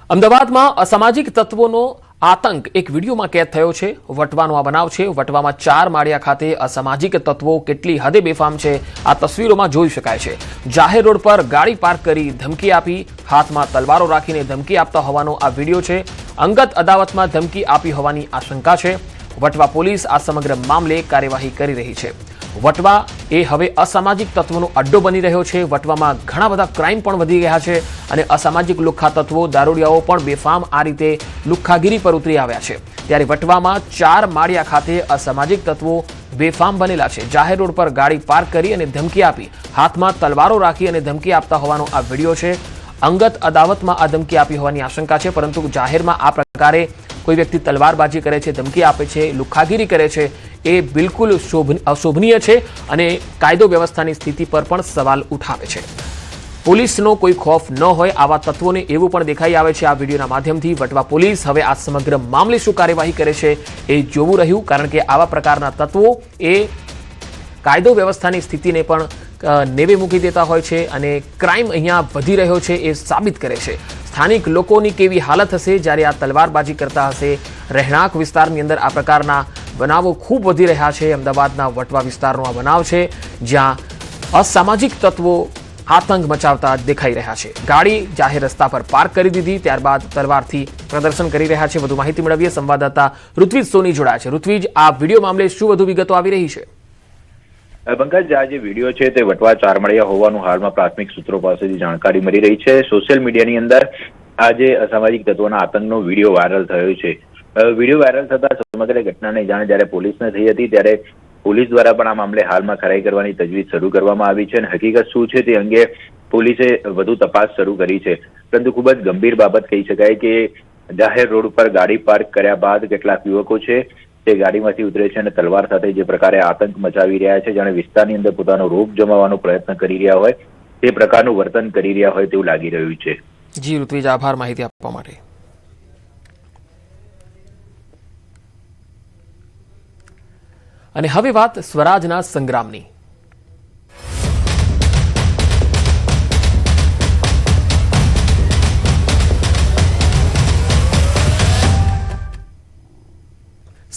અમદાવાદમાં અસામાજિક તત્વોનો આતંક એક વિડીયોમાં કેદ થયો છે। વટવાનો આ બનાવ છે। વટવામાં 4 માળિયા ખાતે અસામાજિક તત્વો કેટલી હદે બેફામ છે આ તસવીરોમાં જોઈ શકાય છે। જાહેર રોડ પર ગાડી પાર્ક કરી ધમકી આપી, હાથમાં તલવારો રાખીને ધમકી આપતા હોવાનો આ વિડીયો છે। અંગત અદાવતમાં ધમકી આપી હોવાની આશંકા છે। વટવા પોલીસ આ સમગ્ર મામલે કાર્યવાહી કરી રહી છે। વટવા એ હવે અસામાજિક તત્વોનો અડ્ડો બની રહ્યો છે। વટવામાં ઘણા બધા ક્રાઇમ પણ વધી ગયા છે અને અસામાજિક લુખ્ખા તત્વો, દારૂડિયાઓ પણ બેફામ આ રીતે લુખ્ખાગીરી પર ઉતરી આવ્યા છે। ત્યારે વટવામાં 4 માળિયા ખાતે અસામાજિક તત્વો બેફામ બનેલા છે। જાહેર રોડ પર ગાડી પાર્ક કરી અને ધમકી આપી, હાથમાં તલવારો રાખી અને ધમકી આપતા હોવાનો આ વિડીયો છે। અંગત અદાવતમાં આ ધમકી આપી હોવાની આશંકા છે, પરંતુ જાહેરમાં આ પ્રકારે કોઈ વ્યક્તિ તલવારબાજી કરે છે, ધમકી આપે છે, લુખ્ખાગીરી કરે છે એ બિલકુલ અશોભનીય છે અને કાયદો વ્યવસ્થાની સ્થિતિ પર પણ સવાલ ઉઠાવે છે। પોલીસનો કોઈ ખોફ ન હોય આવા તત્વોને એવું પણ દેખાઈ આવે છે આ વિડીયોના માધ્યમથી। વટવા પોલીસ હવે આ સમગ્ર મામલે શું કાર્યવાહી કરે છે એ જોવું રહ્યું, કારણ કે આવા પ્રકારના તત્વો એ કાયદો વ્યવસ્થાની સ્થિતિને પણ નેવે મૂકી દેતા હોય છે અને ક્રાઇમ અહીંયા વધી રહ્યો છે એ સાબિત કરે છે। સ્થાનિક લોકોની કેવી હાલત હશે જ્યારે આ તલવારબાજી કરતા હશે। રહેણાંક વિસ્તારની અંદર આ પ્રકારના બનાવો ખૂબ વધી રહ્યા છે। અમદાવાદના વટવા વિસ્તારનો આ બનાવ છે જ્યાં અસામાજિક તત્વો આતંક મચાવતા દેખાઈ રહ્યા છે। ગાડી જાહેર રસ્તા પર પાર્ક કરી દીધી, ત્યારબાદ તલવારથી પ્રદર્શન કરી રહ્યા છે। વધુ માહિતી મેળવીએ, સંવાદદાતા ઋત્વિજ સોની જોડાયા છે। ઋત્વિજ, આ વિડીયો મામલે શું વધુ વિગતો આવી રહી છે? પંકજ, આ જે વિડીયો છે તે વટવા 4 માળિયા હોવાનું હાલમાં પ્રાથમિક સૂત્રો પાસેથી જાણકારી મળી રહી છે। સોશિયલ મીડિયાની અંદર આ જે અસામાજિક તત્વોના આતંકનો વિડીયો વાયરલ થયો છે। વિડીયો વાયરલ થતા સમગ્ર ઘટનાની જાણ જ્યારે પોલીસને થઈ હતી ત્યારે પોલીસ દ્વારા પણ આ મામલે હાલમાં ખરાઈ કરવાની તજવીજ શરૂ કરવામાં આવી છે અને હકીકત શું છે તે અંગે પોલીસે વધુ તપાસ શરૂ કરી છે। પરંતુ ખૂબ જ ગંભીર બાબત કહી શકાય કે જાહેર રોડ પર ગાડી પાર્ક કર્યા બાદ કેટલાક યુવકો છે તે ગાડીમાંથી ઉતરે છે અને તલવાર સાથે જે પ્રકારે આતંક મચાવી રહ્યા છે, જાણે વિસ્તારની અંદર પોતાનો રોપ જમાવવાનો પ્રયત્ન કરી રહ્યા હોય તે પ્રકારનું વર્તન કરી રહ્યા હોય તેવું લાગી રહ્યું છે। જી ઋત્વિજ, આભાર માહિતી આપવા માટે। અને હવે વાત સ્વરાજના સંગ્રામની।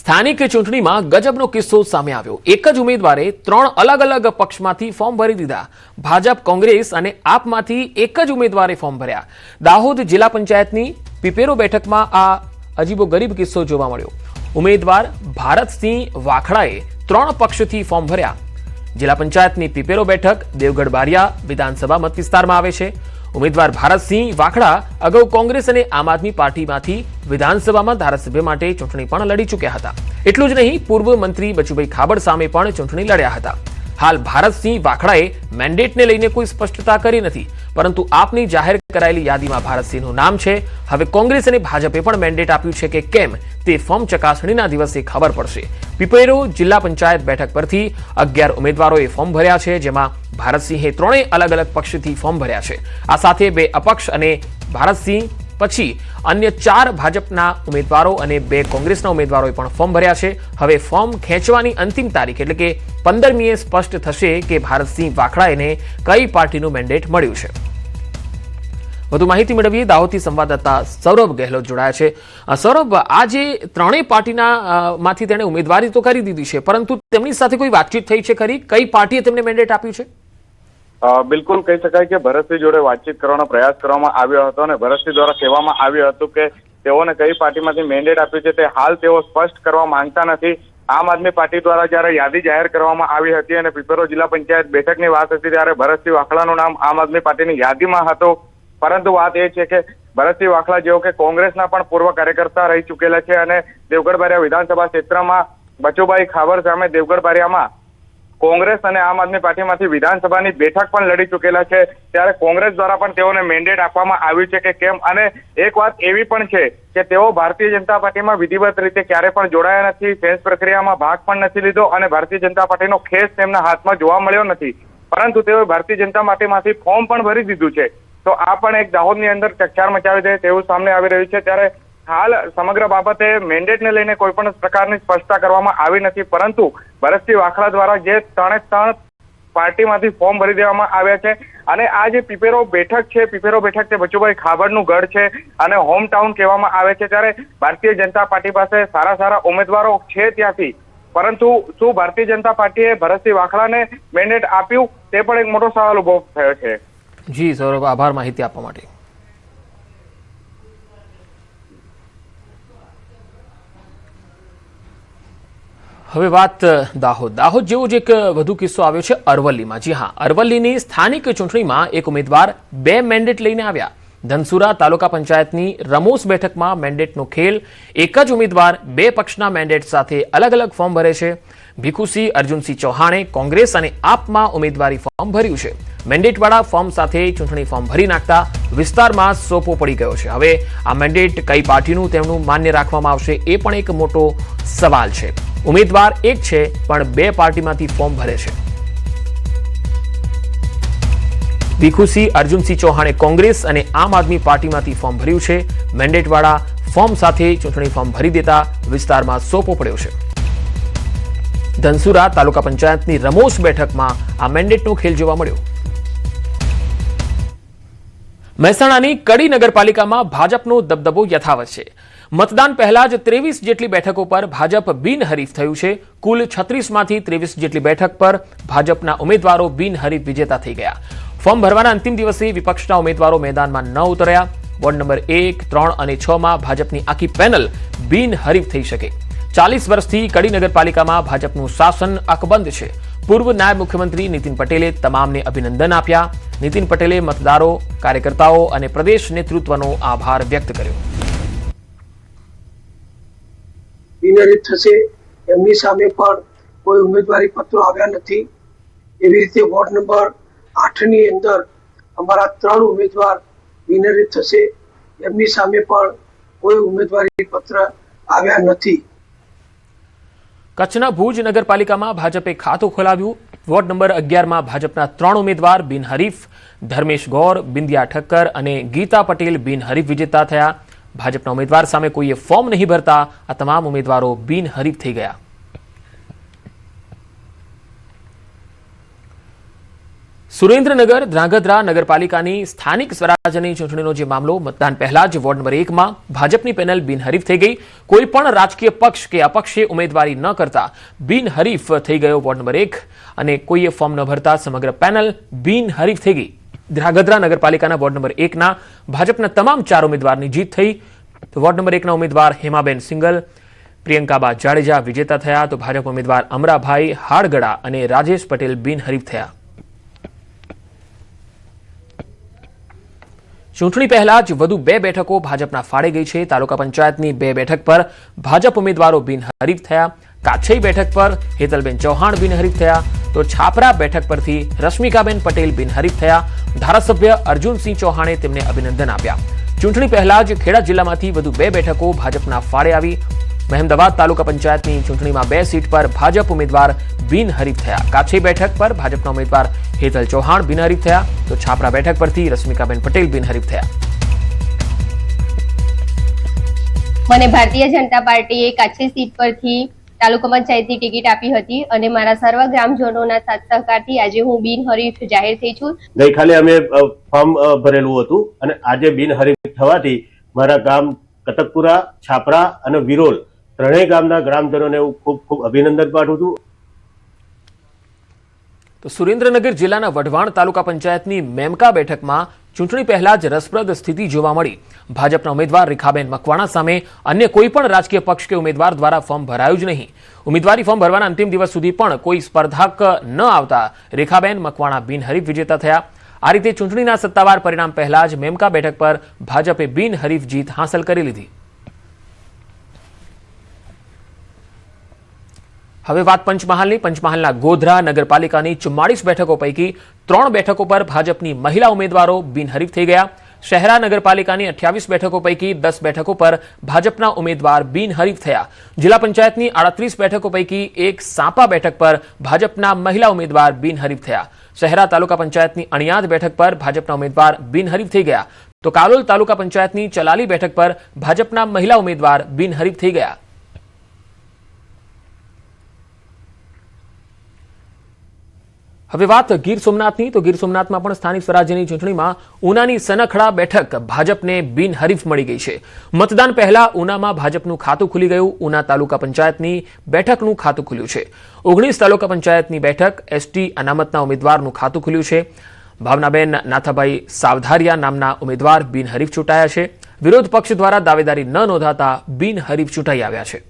સ્થાનિક ચૂંટણીમાં ગજબનો કિસ્સો સામે આવ્યો। એક જ ઉમેદવારે 3 અલગ અલગ પક્ષમાંથી ફોર્મ ભરી દીધા। ભાજપ, કોંગ્રેસ અને આપમાંથી એક જ ઉમેદવારે ફોર્મ ભર્યા। દાહોદ જિલ્લા પંચાયતની પીપેરો બેઠકમાં આ અજીબોગરીબ કિસ્સો જોવા મળ્યો। ઉમેદવાર ભારતસિંહ વાખડાએ 3 પક્ષથી ફોર્મ ભર્યા। જિલ્લા પંચાયતની પીપેરો બેઠક દેવગઢ બારિયા વિધાનસભા મત વિસ્તારમાં આવે છે। ઉમેદવાર ભારતસિંહ વાખડા અગાઉ કોંગ્રેસ અને આમ આદમી પાર્ટીમાંથી વિધાનસભામાં ધારાસભ્ય માટે ચૂંટણી પણ લડી ચૂક્યા હતા। એટલું જ નહીં, પૂર્વ મંત્રી બચુભાઈ ખાબડ સામે પણ ચૂંટણી લડ્યા હતા। હાલ ભારતસિંહ વાખડાએ મેન્ડેટને લઈને કોઈ સ્પષ્ટતા કરી નથી, પરંતુ આપની જાહેર કરાયેલી યાદીમાં ભારતસિંહનું નામ છે। હવે કોંગ્રેસ અને ભાજપે પણ મેન્ડેટ આપ્યું છે કે કેમ તે ફોર્મ ચકાસણીના દિવસે ખબર પડશે। પીપેરો જિલ્લા પંચાયત બેઠક પરથી 11 ઉમેદવારોએ ફોર્મ ભર્યા છે, જેમાં ભારતસિંહે 3 અલગ અલગ પક્ષથી ફોર્મ ભર્યા છે। આ સાથે 2 અપક્ષ અને ભારતસિંહ પછી અન્ય 4 ભાજપના ઉમેદવારો અને 2 કોંગ્રેસના ઉમેદવારોએ પણ ફોર્મ ભર્યા છે। હવે ફોર્મ ખેંચવાની અંતિમ તારીખ એટલે કે 15મીએ સ્પષ્ટ થશે કે ભારતસિંહ વાખડાને કઈ પાર્ટીનું મેન્ડેટ મળ્યું છે। વધુ માહિતી મેળવીએ, દાહોદથી સંવાદદાતા સૌરભ ગહેલોત જોડાયા છે। સૌરભ, આ જે 3 પાર્ટીના માંથી તેણે ઉમેદવારી તો કરી દીધી છે, પરંતુ તેમની સાથે કોઈ વાતચીત થઈ છે ખરી? કઈ પાર્ટીએ તેમને મેન્ડેટ આપ્યું છે? બિલકુલ કહી શકાય કે ભરતસિંહ જોડે વાતચીત કરવાનો પ્રયાસ કરવામાં આવ્યો હતો અને ભરતસિંહ દ્વારા કહેવામાં આવ્યું હતું કે તેઓને કઈ પાર્ટીમાંથી મેન્ડેટ આપ્યું છે તે હાલ તેઓ સ્પષ્ટ કરવા માંગતા નથી। આમ આદમી પાર્ટી દ્વારા જયારે યાદી જાહેર કરવામાં આવી હતી અને પીપેરો જિલ્લા પંચાયત બેઠકની વાત હતી ત્યારે ભરતસિંહ વાખડાનું નામ આમ આદમી પાર્ટીની યાદીમાં હતું, પરંતુ વાત એ છે કે ભરતસિંહ વાખડા જેઓ કે કોંગ્રેસના પણ પૂર્વ કાર્યકર્તા રહી ચૂકેલા છે અને દેવગઢ બારિયા વિધાનસભા ક્ષેત્રમાં બચુભાઈ ખાબર સામે દેવગઢ બારિયામાં કોંગ્રેસ અને આમ આદમી પાર્ટીમાંથી વિધાનસભાની બેઠક પણ લડી ચૂકેલા છે, ત્યારે કોંગ્રેસ દ્વારા પણ તેઓને મેન્ડેટ આપવામાં આવ્યું છે કે કેમ। અને એક વાત એવી પણ છે કે તેઓ ભારતીય જનતા પાર્ટીમાં વિધિવત રીતે ક્યારે પણ જોડાયા નથી, સેન્સ પ્રક્રિયામાં ભાગ પણ નથી લીધો અને ભારતીય જનતા પાર્ટીનો ખેસ તેમના હાથમાં જોવા મળ્યો નથી, પરંતુ તેઓએ ભારતીય જનતા પાર્ટીમાંથી ફોર્મ પણ ભરી દીધું છે। તો આ પણ એક દાહોદની અંદર ચકચાર મચાવી દે તેવું સામે આવી રહ્યું છે। ત્યારે હાલ સમગ્ર બાબતે મેન્ડેટને લઈને કોઈ પણ પ્રકારની સ્પષ્ટતા કરવામાં આવી નથી, પરંતુ ભરતસિંહ વાખડા દ્વારા જે 3 પાર્ટીમાંથી ફોર્મ ભરી દેવામાં આવ્યા છે અને આ જે પીપેરો બેઠક છે તે બચુભાઈ ખાબડનું ગઢ છે અને હોમ ટાઉન કહેવામાં આવે છે। ત્યારે ભારતીય જનતા પાર્ટી પાસે સારા ઉમેદવારો છે ત્યાંથી, પરંતુ શું ભારતીય જનતા પાર્ટીએ ભરતસિંહ વાખલાને મેન્ડેટ આપ્યું તે પણ એક મોટો સવાલ ઉભો થયો છે। જી સૌરભ, આભાર માહિતી આપવા માટે। હવે વાત દાહોદ જેવો જ એક વધુ કિસ્સો આવ્યો છે અરવલ્લીમાં। જી હા, અરવલ્લીની સ્થાનિક ચૂંટણીમાં એક ઉમેદવાર 2 મેન્ડેટ લઈને આવ્યા। ધનસુરા તાલુકા પંચાયતની રમોસ બેઠકમાં મેન્ડેટનો ખેલ। એક જ ઉમેદવાર 2 પક્ષના મેન્ડેટ સાથે અલગ અલગ ફોર્મ ભરે છે। ભીખુસિંહ અર્જુનસિંહ ચૌહાણે કોંગ્રેસ અને આપમાં ઉમેદવારી ફોર્મ ભર્યું છે। મેન્ડેટવાળા ફોર્મ સાથે ચૂંટણી ફોર્મ ભરી નાખતા વિસ્તારમાં સોપો પડી ગયો છે। હવે આ મેન્ડેટ કઈ પાર્ટીનું તેમનું માન્ય રાખવામાં આવશે એ પણ એક મોટો સવાલ છે। ઉમેદવાર એક છે પણ 2 પાર્ટીમાંથી ફોર્મ ભરે છે। ભીખુસિંહ અર્જુનસિંહ ચૌહાણે કોંગ્રેસ અને આમ આદમી પાર્ટીમાંથી ફોર્મ ભર્યું છે। મેન્ડેટવાળા ફોર્મ સાથે ચૂંટણી ફોર્મ ભરી દેતા વિસ્તારમાં સોપો પડ્યો છે। ધનસુરા તાલુકા પંચાયતની રમોસ બેઠકમાં આ મેન્ડેટનો ખેલ જોવા મળ્યો। મહેસાણાની કડી નગરપાલિકામાં ભાજપનો દબદબો યથાવત છે। મતદાન પહેલા જ 23 જેટલી બેઠકો પર ભાજપ બિનહરીફ થયું છે। કુલ 36 માંથી 23 જેટલી બેઠક પર ભાજપના ઉમેદવારો બિનહરીફ વિજેતા થઈ ગયા। ફોર્મ ભરવાના અંતિમ દિવસે વિપક્ષના ઉમેદવારો મેદાનમાં ન ઉતર્યા। વોર્ડ નંબર 1, 3 અને 6 માં ભાજપની આખી પેનલ બિનહરીફ થઈ શકે। 40 વર્ષથી કડી નગરપાલિકામાં ભાજપનું શાસન અકબંધ છે। પૂર્વ નાયબ મુખ્યમંત્રી નીતિન પટેલે તમામને અભિનંદન આપ્યા। નીતિન પટેલે મતદારો, કાર્યકર્તાઓ અને પ્રદેશ નેતૃત્વનો આભાર વ્યક્ત કર્યો। બિનહરીફ થશે એમની સામે પણ કોઈ ઉમેદવારી પત્રો આવ્યા નથી। એવી રીતે વોર્ડ નંબર 8 ની અંદર અમારા 3 ઉમેદવાર બિનહરીફ થશે, એમની સામે પણ કોઈ ઉમેદવારી પત્ર આવ્યા નથી। કચ્છના ભુજ નગરપાલિકામાં ભાજપે ખાતું ખોલાવ્યું। વોર્ડ નંબર 11 માં ભાજપના 3 ઉમેદવાર બિનહરીફ। ધર્મેશ ગૌર, બિંદિયા ઠક્કર અને ગીતા પટેલ બિનહરીફ વિજેતા થયા। ભાજપના ઉમેદવાર સામે કોઈએ ફોર્મ નહીં ભરતા આ તમામ ઉમેદવારો બિનહરીફ થઈ ગયા। સુરેન્દ્રનગર ધ્રાંગધ્રા નગરપાલિકાની સ્થાનિક સ્વરાજ્યની ચૂંટણીનો જે મામલો, મતદાન પહેલા જ વોર્ડ નંબર 1 માં ભાજપની પેનલ બિનહરીફ થઈ ગઈ। કોઈ પણ રાજકીય પક્ષ કે અપક્ષે ઉમેદવારી ન કરતા બિનહરીફ થઈ ગયો વોર્ડ નંબર 1 અને કોઈએ ફોર્મ ન ભરતા સમગ્ર પેનલ બિનહરીફ થઈ ગઈ। ધ્રાંગધ્રા નગરપાલિકાના વોર્ડ નંબર 1 ના ભાજપના તમામ 4 ઉમેદવારની જીત થઈ। તો વોર્ડ નંબર 1 ના ઉમેદવાર હેમાબેન સિંગલ, પ્રિયંકાબા જાડેજા વિજેતા થયા। તો ભાજપ ઉમેદવાર અમરાભાઈ હાડગડા અને રાજેશ પટેલ બિનહરીફ થયા। ચૂંટણી પહેલા જ વધુ 2 બેઠકો ભાજપના ફાળે ગઈ છે। તાલુકા પંચાયતની 2 બેઠક પર ભાજપ ઉમેદવારો બિનહરીફ થયા। કાછઈ બેઠક પર હેતલબેન ચૌહાણ બિનહરીફ થયા। તો છાપરા બેઠક પરથી રશ્મિકાબેન પટેલ બિનહરીફ થયા। ધારાસભ્ય અર્જુનસિંહ ચૌહાણે તેમને અભિનંદન આપ્યા। ચૂંટણી પહેલા જ ખેડા જિલ્લામાંથી વધુ 2 બેઠકો ભાજપના ફાળે આવી। મહેમદાવાદ તાલુકા પંચાયતની ચૂંટણીમાં 2 સીટ પર ભાજપ ઉમેદવાર બિનહરીફ થયા। કાછઈ બેઠક પર ભાજપના ઉમેદવાર હેતલ ચૌહાણ બિનહરીફ થયા। તો છાપરા બેઠક પરથી રશ્મિકાબેન પટેલ બિનહરીફ થયા। મને ભારતીય જનતા પાર્ટીએ કાછઈ સીટ પરથી તાલુકા પંચાયતની ટિકિટ આપી હતી અને મારા સર્વ ગ્રામજનોના સાથ સહકારથી આજે હું બિનહરીફ જાહેર થઈ છું। ગઈકાલે અમે ફોર્મ ભરેલું હતું અને આજે બિનહરીફ થવાથી મારા ગામ કતકપુરા, છાપરા અને વિરોલ ત્રણેય ગામના ગ્રામજનોને હું ખૂબ ખૂબ અભિનંદન પાઠવું છું। તો સુરેન્દ્રનગર જિલ્લાના વઢવાણ તાલુકા પંચાયતની મેમકા બેઠકમાં ચૂંટણી પહેલા જ રસપ્રદ સ્થિતિ જોવા મળી। ભાજપના ઉમેદવાર રેખાબેન મકવાણા સામે અન્ય કોઈ પણ રાજકીય પક્ષ કે ઉમેદવાર દ્વારા ફોર્મ ભરાયું જ નહીં। ઉમેદવારી ફોર્મ ભરવાના અંતિમ દિવસ સુધી પણ કોઈ સ્પર્ધક ન આવતા રેખાબેન મકવાણા બિનહરીફ વિજેતા થયા। આ રીતે ચૂંટણીના સત્તાવાર પરિણામ પહેલા જ મેમકા બેઠક પર ભાજપે બિનહરીફ જીત હાંસલ કરી લીધી। હવે વાત પંચમહાલની। પંચમહાલના ગોધરા નગરપાલિકાની 44 બેઠકો પૈકી 3 બેઠકો પર ભાજપની મહિલા ઉમેદવારો બિનહરીફ થઈ ગયા। શહેરા નગરપાલિકાની 28 બેઠકો પૈકી 10 બેઠકો પર ભાજપના ઉમેદવાર બિનહરીફ થયા। જિલ્લા પંચાયતની 38 બેઠકો પૈકી 1 સાપા બેઠક પર ભાજપના મહિલા ઉમેદવાર બિનહરીફ થયા। શહેરા તાલુકા પંચાયતની અણિયાદ બેઠક પર ભાજપના ઉમેદવાર બિનહરીફ થઈ ગયા। તો કાલોલ તાલુકા પંચાયતની ચલાલી બેઠક પર ભાજપના મહિલા ઉમેદવાર બિનહરીફ થઈ ગયા। હવે વાત ગીર સોમનાથની, તો ગીર સોમનાથમાં પણ સ્થાનિક સ્વરાજ્યની ચૂંટણીમાં ઉનાની સનખડા બેઠક ભાજપને બિનહરીફ મળી ગઈ છે. મતદાન પહેલા ઉનામાં ભાજપનું ખાતું ખુલી ગયું. ઉના તાલુકા પંચાયતની બેઠકનું ખાતું ખુલ્યું છે. 19 તાલુકા પંચાયતની બેઠક એસટી અનામતના ઉમેદવારનું ખાતું ખુલ્યું છે. ભાવનાબેન નાથાભાઈ સાવધારિયા નામના ઉમેદવાર બિનહરીફ ચૂંટાયા છે. વિરોધ પક્ષ દ્વારા દાવેદારી ન નોંધાતા બિનહરીફ ચૂંટાઈ આવ્યા છે.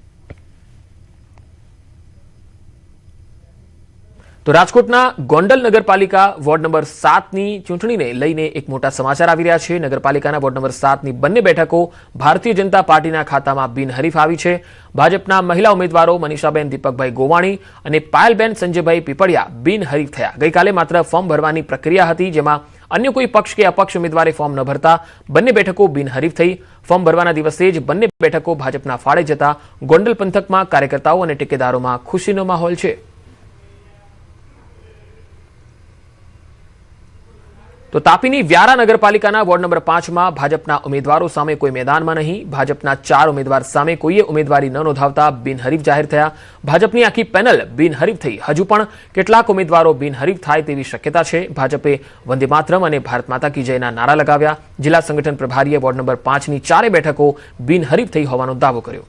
તો રાજકોટના ગોંડલ નગરપાલિકા વોર્ડ નંબર 7ની ચૂંટણીને લઈને એક મોટા સમાચાર આવી રહ્યા છે. નગરપાલિકાના વોર્ડ નંબર 7ની બંને બેઠકો ભારતીય જનતા પાર્ટીના ખાતામાં બિનહરીફ આવી છે. ભાજપના મહિલા ઉમેદવારો મનીષાબેન દીપકભાઈ ગોવાણી અને પાયલબેન સંજયભાઈ પીપળિયા બિનહરીફ થયા. ગઈકાલે માત્ર ફોર્મ ભરવાની પ્રક્રિયા હતી, જેમાં અન્ય કોઈ પક્ષ કે અપક્ષ ઉમેદવારે ફોર્મ ન ભરતા બંને બેઠકો બિનહરીફ થઈ. ફોર્મ ભરવાના દિવસે જ બંને બેઠકો ભાજપના ફાળે જતા ગોંડલ પંથકમાં કાર્યકર્તાઓ અને ટેકેદારોમાં ખુશીનો માહોલ છે. તો તાપીની વ્યારા નગરપાલિકાના વોર્ડ નંબર 5માં ભાજપના ઉમેદવારો સામે કોઈ મેદાનમાં નહીં. ભાજપના 4 ઉમેદવાર સામે કોઈએ ઉમેદવારી ન નોંધાવતા બિનહરીફ જાહેર થયા. ભાજપની આખી પેનલ બિનહરીફ થઈ. હજુ પણ કેટલાક ઉમેદવારો બિનહરીફ થાય તેવી શક્યતા છે. ભાજપે વંદે માતરમ અને ભારત માતા કી જયના નારા લગાવ્યા. જિલ્લા સંગઠન પ્રભારીએ વોર્ડ નંબર 5ની 4 બેઠકો બિનહરીફ થઈ હોવાનો દાવો કર્યો.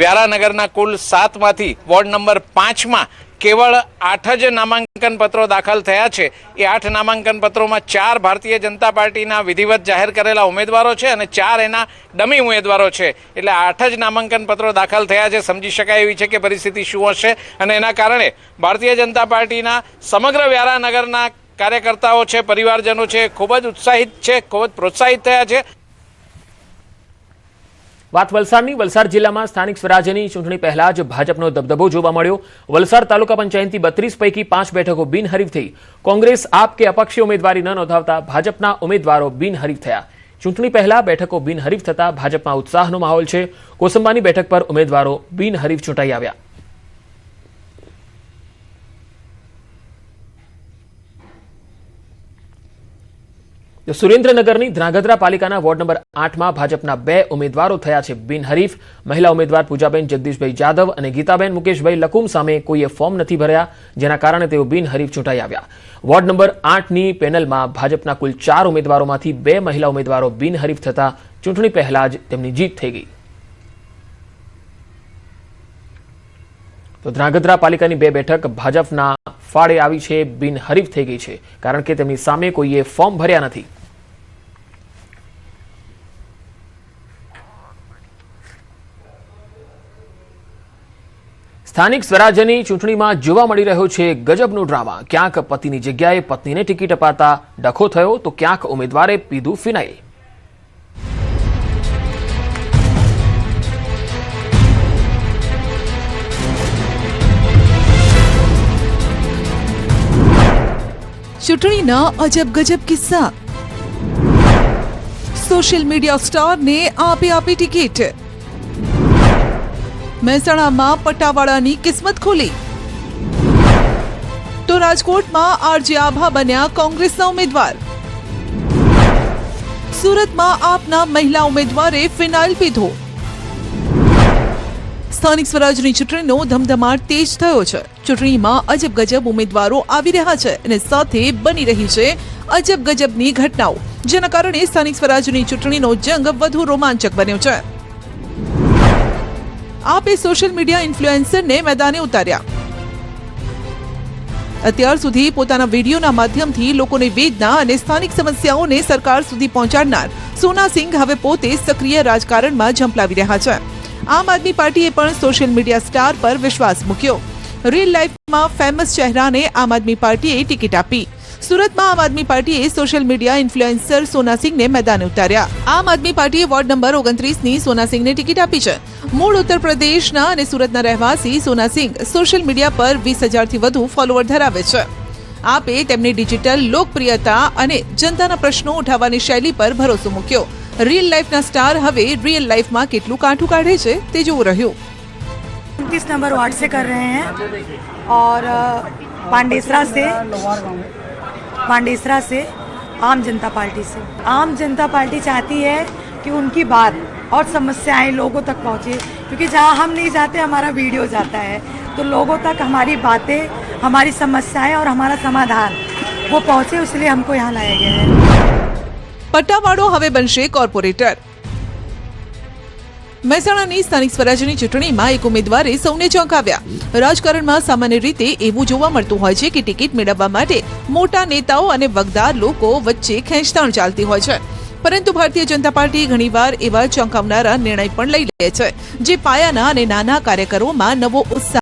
વ્યારા નગરના કુલ 7માંથી વોર્ડ નંબર 5માં કેવળ 8 જ નામાંકન પત્રો દાખલ થયા છે. એ 8 નામાંકન પત્રોમાં 4 ભારતીય જનતા પાર્ટીના વિધિવત જાહેર કરેલા ઉમેદવારો છે અને 4 એના ડમી ઉમેદવારો છે. એટલે 8 જ નામાંકન પત્રો દાખલ થયા છે. સમજી શકાય એવી છે કે પરિસ્થિતિ શું હશે, અને એના કારણે ભારતીય જનતા પાર્ટીના સમગ્ર વ્યારા નગરના કાર્યકર્તાઓ છે, પરિવારજનો છે, ખૂબ જ ઉત્સાહિત છે, ખૂબ જ પ્રોત્સાહિત થયા છે. વાત વલસાડની. વલસાડ જિલ્લામાં સ્થાનિક સ્વરાજ્યની ચૂંટણી પહેલા જ ભાજપનો દબદબો જોવા મળ્યો. વલસાડ તાલુકા પંચાયતની 32 પૈકી 5 બેઠકો બિનહરીફ થઈ. કોંગ્રેસ, આપ કે અપક્ષે ઉમેદવારી ન નોંધાવતા ભાજપના ઉમેદવારો બિનહરીફ થયા. ચૂંટણી પહેલા બેઠકો બિનહરીફ થતા ભાજપમાં ઉત્સાહનો માહોલ છે. કોસંબાની બેઠક પર ઉમેદવારો બિનહરીફ ચૂંટાઈ આવ્યા. સુરેન્દ્રનગરની ધ્રાંગધ્રા પાલિકાના વોર્ડ નંબર 8માં ભાજપના 2 ઉમેદવારો થયા છે બિનહરીફ. મહિલા ઉમેદવાર પૂજાબેન જગદીશભાઈ જાદવ અને ગીતાબેન મુકેશભાઈ લકુમ સામે કોઈએ ફોર્મ નથી ભર્યા, જેના કારણે તેઓ બિનહરીફ ચૂંટાઈ આવ્યા. વોર્ડ નંબર 8ની પેનલમાં ભાજપના કુલ 4 ઉમેદવારોમાંથી 2 મહિલા ઉમેદવારો બિનહરીફ થતા ચૂંટણી પહેલા જ તેમની જીત થઈ ગઈ. તો ધ્રાંગધ્રા પાલિકાની 2 બેઠક ભાજપના ફાળે આવી છે, બિનહરીફ થઈ ગઈ છે, કારણ કે તેમની સામે કોઈએ ફોર્મ ભર્યા નથી. સ્થાનિક સ્વરાજ્યની ચૂંટણીમાં જોવા મળી રહ્યો છે ગજબનો ડ્રામા. ક્યાંક પતિની જગ્યાએ પત્નીને ટિકિટ અપાતા ડખો થયો, તો ક્યાંક ઉમેદવારે પીધું ફિનાઇલ. ચૂંટણીના અજબ ગજબ કિસ્સા. સોશિયલ મીડિયા સ્ટારને આપી ટિકિટ. મહેસાણામાં પટ્ટાવાળાની કિસ્મત ખુલી. તો રાજકોટમાં આરજે આભા બન્યા કોંગ્રેસના ઉમેદવાર. સુરતમાં આપના મહિલા ઉમેદવારે ફિનાઇલ પીધો. સ્થાનિક સ્વરાજની ચૂંટણીનો ધમધમાટ તેજ થયો છે. ચૂંટણીમાં અજબ ગજબ ઉમેદવારો આવી રહ્યા છે અને સાથે બની રહી છે અજબ ગજબની ઘટનાઓ, જેના કારણે સ્થાનિક સ્વરાજની ચૂંટણીનો જંગ વધુ રોમાંચક બન્યો છે. આપે સોશિયલ મીડિયા ઇન્ફ્લુએન્સરને મેદાને ઉતાર્યા. અત્યાર સુધી પોતાના વિડીયોના માધ્યમથી લોકોની વેદના અને સ્થાનિક સમસ્યાઓને સરકાર સુધી પહોંચાડનાર સોના સિંઘ હવે પોતે સક્રિય રાજકારણમાં ઝંપલાવી રહ્યા છે. આમ આદમી પાર્ટીએ પણ સોશિયલ મીડિયા સ્ટાર પર વિશ્વાસ મૂક્યો. રિયલ લાઈફમાં ફેમસ ચહેરાને આમ આદમી પાર્ટીએ ટિકિટ આપી. સુરતમાં આમ આદમી પાર્ટીએ સોશિયલ મીડિયા ઇન્ફ્લુએન્સર સોના સિંઘને મેદાને ઉતાર્યા. આમ આદમી પાર્ટીએ વોર્ડ નંબર 29ની સોના સિંઘને ટિકિટ આપી છે. મૂળ ઉત્તર પ્રદેશના અને સુરતના રહેવાસી સોના સિંઘ સોશિયલ મીડિયા પર 20,000થી વધુ ફોલોઅર ધરાવે છે. આપે તેમની ડિજિટલ લોકપ્રિયતા અને જનતાના પ્રશ્નો ઉઠાવવાની શૈલી પર ભરોસો મૂક્યો. रियल लाइफ ना स्टार हवे रियल लाइफ में केटलू काठू काढ़े छे ते जोवुं रह्युं। 29 नंबर वार्ड से कर रहे हैं और पांडेसरा से आम जनता पार्टी से। आम जनता पार्टी चाहती है कि उनकी बात और समस्याएं लोगों तक पहुंचे, क्योंकि जहां हम नहीं जाते हमारा वीडियो जाता है, तो लोगों तक हमारी बातें, हमारी समस्याएं और हमारा समाधान वो पहुंचे, इसलिए हमको यहाँ लाया गया है। પટ્ટાવાળો હવે બનશે કોર્પોરેટર। મહેસાણાની સ્થાનિક સ્વરાજ્યની ચૂંટણીમાં એક ઉમેદવારે સૌને ચોંકાવ્યા। રાજકારણમાં સામાન્ય રીતે એવું જોવા મળતું હોય છે કે ટિકિટ મેળવવા માટે મોટા નેતાઓ અને વગદાર લોકો વચ્ચે ખેંચતાણ ચાલતી હોય છે, પરંતુ ભારતીય જનતા પાર્ટી ઘણીવાર એવા ચોંકાવનારા નિર્ણય પણ લઈ લે છે, જે પાયાના અને નાના કાર્યકરોમાં નવો ઉત્સાહ